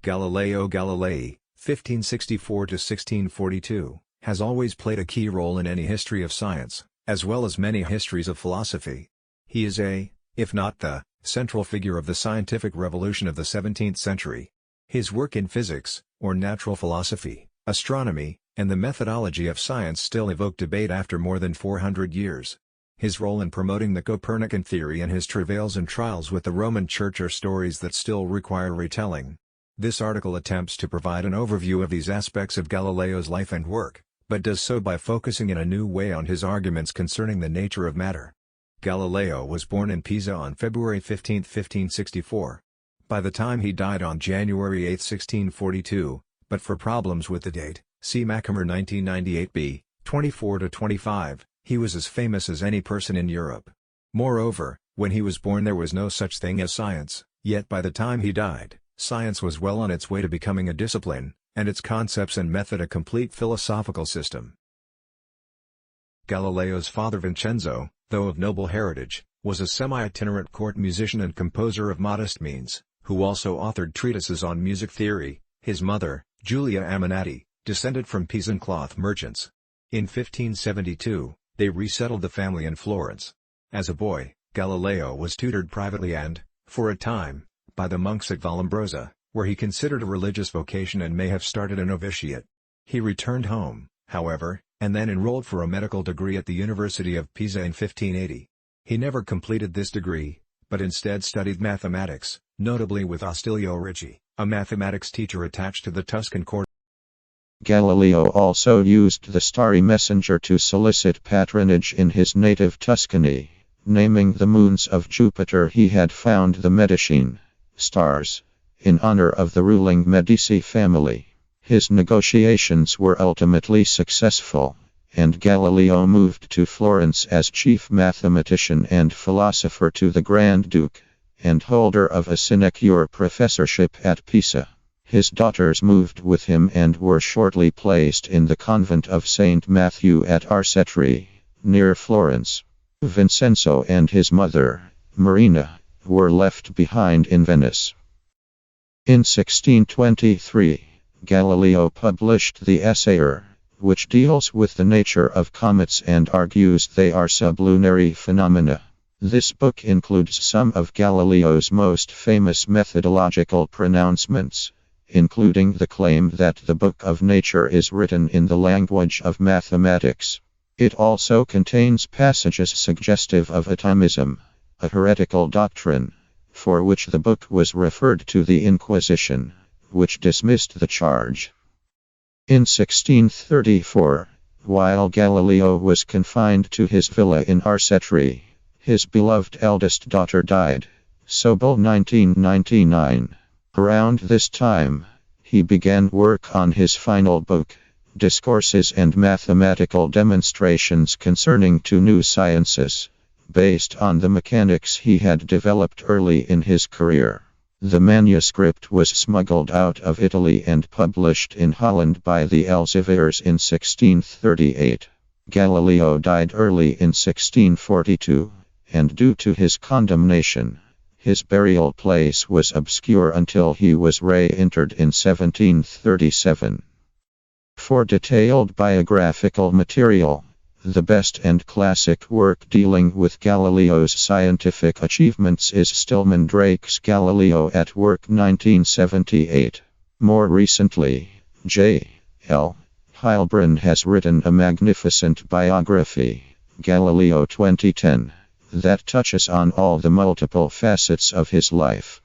Galileo Galilei, 1564–1642, has always played a key role in any history of science, as well as many histories of philosophy. He is if not the, central figure of the scientific revolution of the 17th century. His work in physics, or natural philosophy, astronomy, and the methodology of science still evoke debate after more than 400 years. His role in promoting the Copernican theory and his travails and trials with the Roman Church are stories that still require retelling. This article attempts to provide an overview of these aspects of Galileo's life and work, but does so by focusing in a new way on his arguments concerning the nature of matter. Galileo was born in Pisa on February 15, 1564. By the time he died on January 8, 1642, but for problems with the date, see Mackimer 1998b, 24–25, he was as famous as any person in Europe. Moreover, when he was born there was no such thing as science, yet by the time he died, science was well on its way to becoming a discipline, and its concepts and method a complete philosophical system. Galileo's father Vincenzo, though of noble heritage, was a semi-itinerant court musician and composer of modest means, who also authored treatises on music theory. His mother, Giulia Ammannati, descended from Pisan cloth merchants. In 1572, they resettled the family in Florence. As a boy, Galileo was tutored privately and, for a time, by the monks at Vallombrosa, where he considered a religious vocation and may have started a novitiate. He returned home, however, and then enrolled for a medical degree at the University of Pisa in 1580. He never completed this degree, but instead studied mathematics, notably with Ostilio Ricci, a mathematics teacher attached to the Tuscan court. Galileo also used the starry messenger to solicit patronage in his native Tuscany. Naming the moons of Jupiter, he had found the Medicean stars, in honor of the ruling Medici family. His negotiations were ultimately successful, and Galileo moved to Florence as chief mathematician and philosopher to the Grand Duke, and holder of a sinecure professorship at Pisa. His daughters moved with him and were shortly placed in the convent of St. Matthew at Arcetri, near Florence. Vincenzo and his mother, Marina, were left behind in Venice. In 1623, Galileo published the Essayer, which deals with the nature of comets and argues they are sublunary phenomena. This book includes some of Galileo's most famous methodological pronouncements, including the claim that the book of nature is written in the language of mathematics. It also contains passages suggestive of atomism, a heretical doctrine, for which the book was referred to the Inquisition, which dismissed the charge. In 1634, while Galileo was confined to his villa in Arcetri, his beloved eldest daughter died. Sobel 1999. Around this time, he began work on his final book, Discourses and Mathematical Demonstrations Concerning Two New Sciences, based on the mechanics he had developed early in his career. The manuscript was smuggled out of Italy and published in Holland by the Elseviers in 1638. Galileo died early in 1642, and due to his condemnation, his burial place was obscure until he was reinterred in 1737. For detailed biographical material, the best and classic work dealing with Galileo's scientific achievements is Stillman Drake's Galileo at Work 1978. More recently, J. L. Heilbron has written a magnificent biography, Galileo 2010, that touches on all the multiple facets of his life.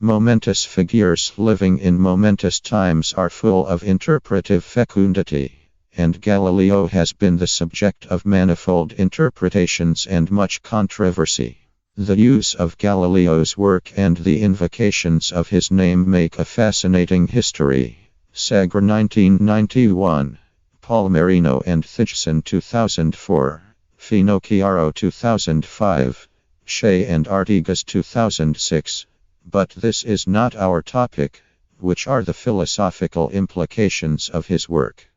Momentous figures living in momentous times are full of interpretive fecundity, and Galileo has been the subject of manifold interpretations and much controversy. The use of Galileo's work and the invocations of his name make a fascinating history. Sager 1991, Palmerino and Thigson 2004, Finocchiaro 2005, Shea and Artigas 2006. But this is not our topic, which are the philosophical implications of his work.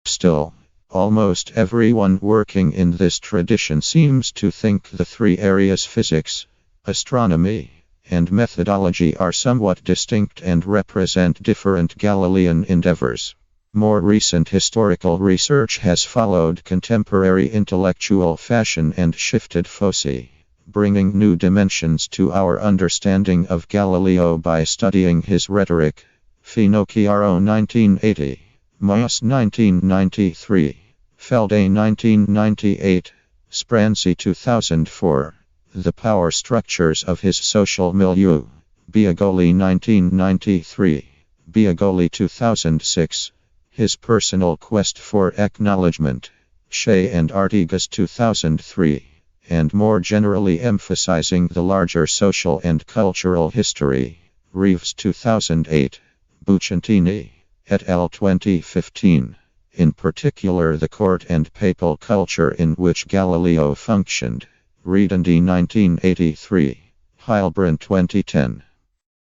Still, almost everyone working in this tradition seems to think the three areas physics, astronomy, and methodology are somewhat distinct and represent different Galilean endeavors. More recent historical research has followed contemporary intellectual fashion and shifted foci, bringing new dimensions to our understanding of Galileo by studying his rhetoric. Finocchiaro 1980, Moss 1993, Felde 1998, Spranzi 2004. The power structures of his social milieu. Biagoli 1993, Biagoli 2006. His personal quest for acknowledgement. Shea and Artigas 2003. And more generally emphasizing the larger social and cultural history. Reeves 2008. Bucentini, et al. 2015. In particular the court and papal culture in which Galileo functioned. Reedendy 1983. Heilbrunn 2010.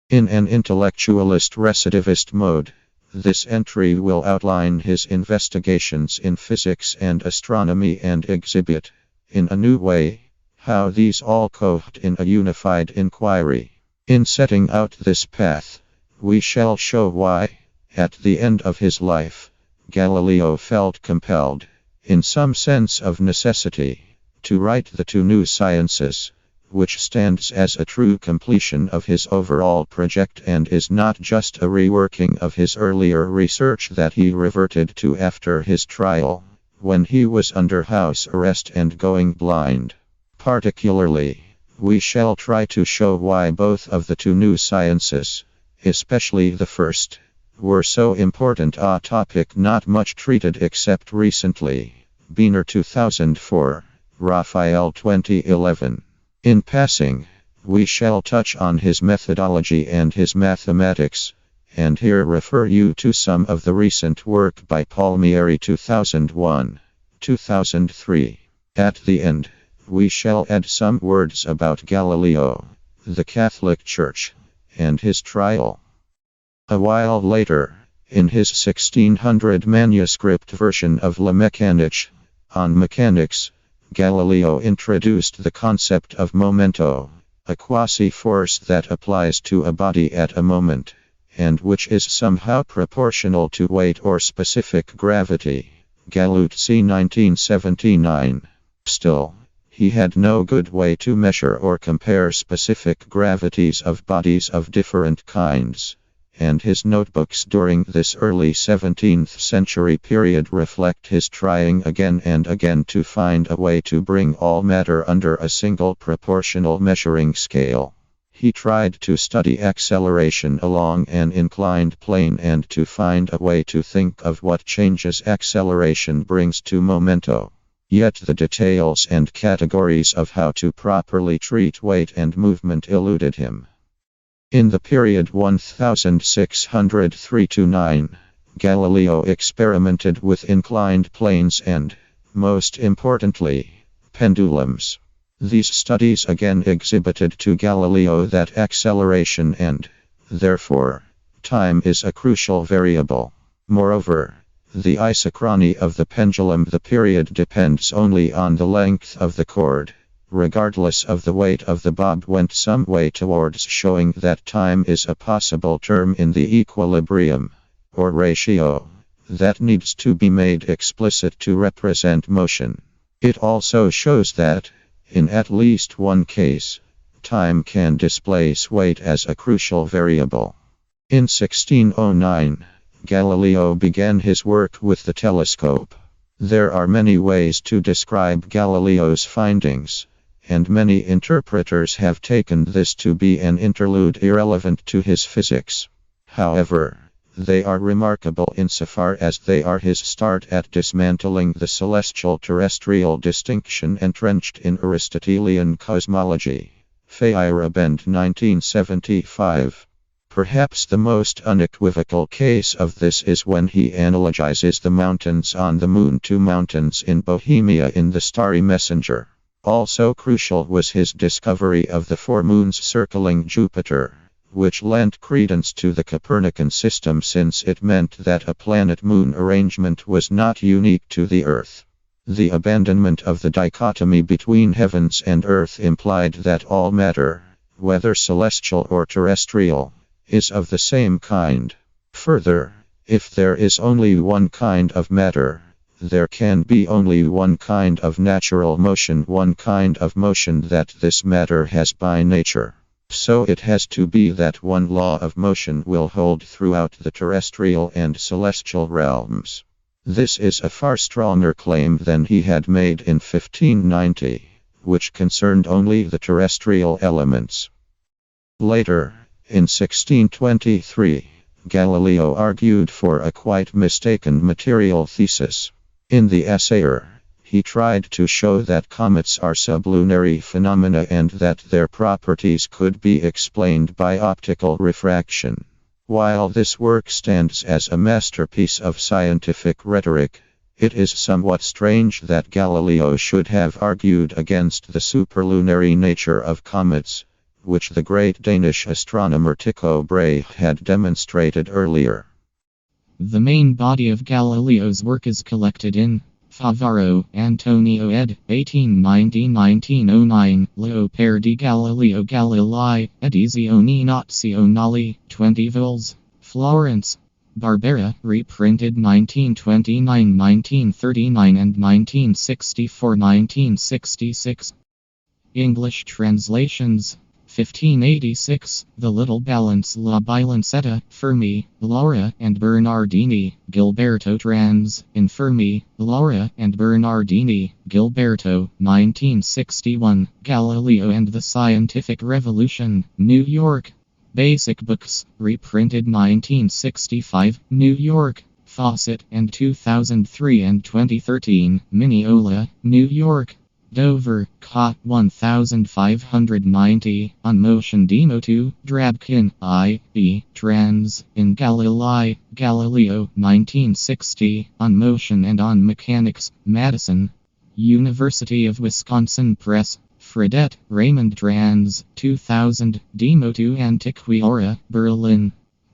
In an intellectualist recidivist mode, this entry will outline his investigations in physics and astronomy and exhibit, in a new way, how these all cohed in a unified inquiry. In setting out this path, we shall show why, at the end of his life, Galileo felt compelled, in some sense of necessity, to write the two new sciences, which stands as a true completion of his overall project and is not just a reworking of his earlier research that he reverted to after his trial, when he was under house arrest and going blind. Particularly, we shall try to show why both of the two new sciences, especially the first, were so important a topic not much treated except recently. Biener 2004. Raphael 2011. In passing, we shall touch on his methodology and his mathematics, and here refer you to some of the recent work by Palmieri 2001, 2003. At the end, we shall add some words about Galileo, the Catholic Church, and his trial. A while later, in his 1600 manuscript version of La Mécanique, on mechanics, Galileo introduced the concept of momento, a quasi-force that applies to a body at a moment, and which is somehow proportional to weight or specific gravity. Galuzzi 1979. Still, he had no good way to measure or compare specific gravities of bodies of different kinds, and his notebooks during this early 17th century period reflect his trying again and again to find a way to bring all matter under a single proportional measuring scale. He tried to study acceleration along an inclined plane and to find a way to think of what changes acceleration brings to momento. Yet the details and categories of how to properly treat weight and movement eluded him. In the period 1603–9, Galileo experimented with inclined planes and, most importantly, pendulums. These studies again exhibited to Galileo that acceleration and, therefore, time is a crucial variable. Moreover, the isochrony of the pendulum, the period depends only on the length of the cord. Regardless of the weight of the bob, went some way towards showing that time is a possible term in the equilibrium, or ratio, that needs to be made explicit to represent motion. It also shows that, in at least one case, time can displace weight as a crucial variable. In 1609, Galileo began his work with the telescope. There are many ways to describe Galileo's findings, and many interpreters have taken this to be an interlude irrelevant to his physics. However, they are remarkable insofar as they are his start at dismantling the celestial-terrestrial distinction entrenched in Aristotelian cosmology. Feyerabend 1975. Perhaps the most unequivocal case of this is when he analogizes the mountains on the moon to mountains in Bohemia in The Starry Messenger. Also crucial was his discovery of the four moons circling Jupiter, which lent credence to the Copernican system since it meant that a planet-moon arrangement was not unique to the Earth. The abandonment of the dichotomy between heavens and earth implied that all matter, whether celestial or terrestrial, is of the same kind. Further, if there is only one kind of matter, there can be only one kind of natural motion, one kind of motion that this matter has by nature. So it has to be that one law of motion will hold throughout the terrestrial and celestial realms. This is a far stronger claim than he had made in 1590, which concerned only the terrestrial elements. Later, in 1623, Galileo argued for a quite mistaken material thesis. In the Assayer, he tried to show that comets are sublunary phenomena and that their properties could be explained by optical refraction. While this work stands as a masterpiece of scientific rhetoric, it is somewhat strange that Galileo should have argued against the superlunary nature of comets, which the great Danish astronomer Tycho Brahe had demonstrated earlier. The main body of Galileo's work is collected in Favaro, Antonio ed. 1890-1909, L'Opere di Galileo Galilei, Edizioni Nazionali, 20 vols. Florence. Barbera, reprinted 1929, 1939 and 1964-1966. English translations. 1586, The Little Balance La Bilancetta, Fermi, Laura and Bernardini, Gilberto trans, in Fermi, Laura and Bernardini, Gilberto, 1961, Galileo and the Scientific Revolution, New York. Basic Books, reprinted 1965, New York. Fawcett and 2003 and 2013, Mineola, New York. Dover, Cot 1590, On Motion Demo 2, Drabkin, I. E., Trans, in Galilei, Galileo, 1960, On Motion and on Mechanics, Madison. University of Wisconsin Press. Fredette, Raymond Trans, 2000, Demo 2 Antiquiora, Berlin.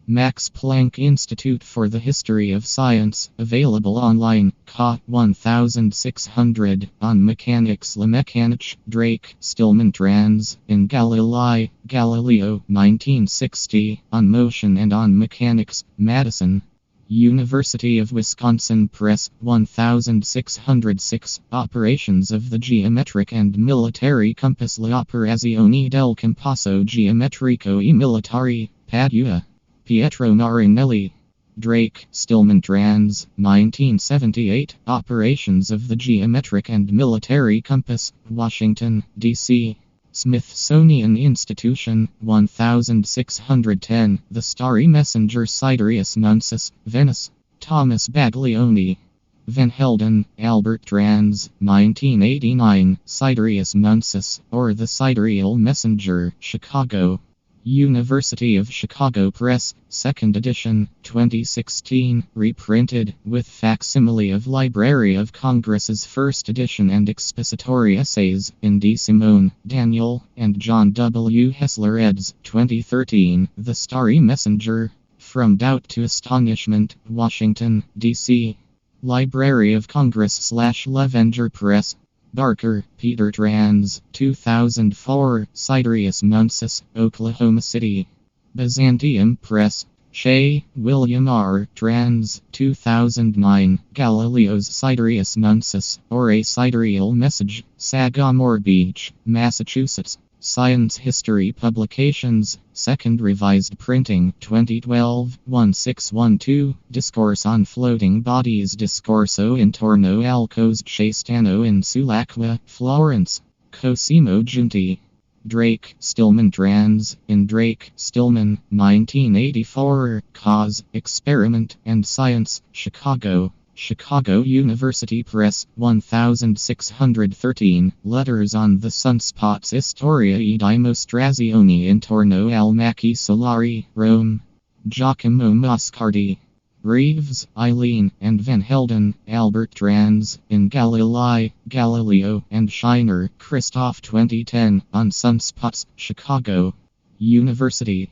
Max Planck Institute for the History of Science, available online, Cot 1600, On Mechanics La Mécanique, Drake, Stillman Trans, in Galilei, Galileo, 1960, On Motion and on Mechanics, Madison. University of Wisconsin Press, 1606, Operations of the Geometric and Military Compass Le Operazioni del Compasso Geometrico e Militari, Padua. Pietro Marinelli. Drake, Stillman Trans, 1978, Operations of the Geometric and Military Compass, Washington, D.C. Smithsonian Institution, 1610, The Starry Messenger Sidereus Nuncis, Venice. Thomas Baglioni. Van Helden, Albert Trans, 1989, Sidereus Nuncis, or The Sidereal Messenger, Chicago. University of Chicago Press, 2nd edition, 2016, reprinted, with facsimile of Library of Congress's 1st edition and expository essays, in D. Simone, Daniel, and John W. Hessler eds. 2013, The Starry Messenger. From Doubt to Astonishment, Washington, D.C. Library of Congress / Levenger Press. Barker, Peter Trans, 2004, Sidereus Nuncis, Oklahoma City. Byzantium Press. Shea, William R. Trans, 2009, Galileo's Sidereus Nuncis, or A Sidereal Message, Sagamore Beach, Massachusetts. Science History Publications, 2nd Revised Printing, 2012, 1612, Discourse on Floating Bodies Discorso intorno al Coscestano in Sulacqua, Florence. Cosimo Giunti. Drake, Stillman Trans, in Drake, Stillman, 1984, Cause, Experiment, and Science, Chicago. Chicago University Press, 1613, Letters on the Sunspots Storia e Dimostrazioni intorno al Macchi Solari, Rome. Giacomo Moscardi. Reeves, Eileen, and Van Helden, Albert Trans, in Galilei, Galileo, and Scheiner, Christoph 2010, on Sunspots, Chicago. University.